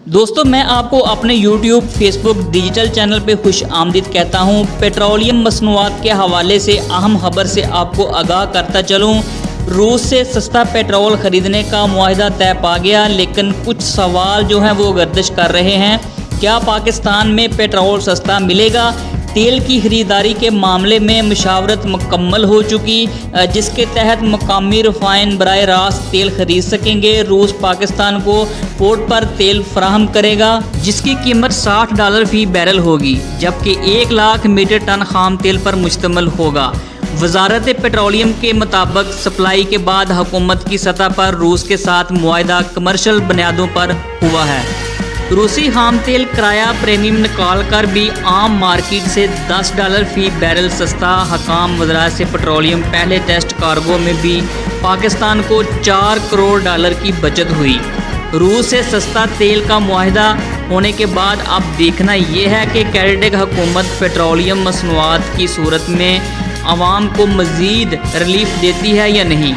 दोस्तों मैं आपको अपने YouTube, Facebook डिजिटल चैनल पे खुश आमदीद कहता हूँ। पेट्रोलियम मसनूआत के हवाले से अहम खबर से आपको आगाह करता चलूँ। रूस से सस्ता पेट्रोल ख़रीदने का मुआहदा तय पा गया, लेकिन कुछ सवाल जो हैं वो गर्दिश कर रहे हैं। क्या पाकिस्तान में पेट्रोल सस्ता मिलेगा? तेल की ख़रीदारी के मामले में मशावरत मुकम्मल हो चुकी, जिसके तहत मकामी रिफाइन बराह रास्त तेल खरीद सकेंगे। रूस पाकिस्तान को पोर्ट पर तेल फराहम करेगा, जिसकी कीमत $60 फ़ी बैरल होगी, जबकि 1 लाख मीट्रिक टन खाम तेल पर मुश्तमिल होगा। वजारत पेट्रोलियम के मुताबिक सप्लाई के बाद हुकूमत की सतह पर रूस के साथ मुआहदा कमर्शल बुनियादों पर हुआ है। रूसी खाम तेल किराया प्रीमियम निकाल कर भी आम मार्केट से $10 फ़ी बैरल सस्ता। हकाम वज़रात से पेट्रोलियम पहले टेस्ट कार्गो में भी पाकिस्तान को $4 करोड़ की बचत हुई। रूस से सस्ता तेल का मुआहदा होने के बाद अब देखना यह है कि कैनेडियन हुकूमत पेट्रोलियम मसनूआत की सूरत में आवाम को मज़ीद रिलीफ देती है या नहीं।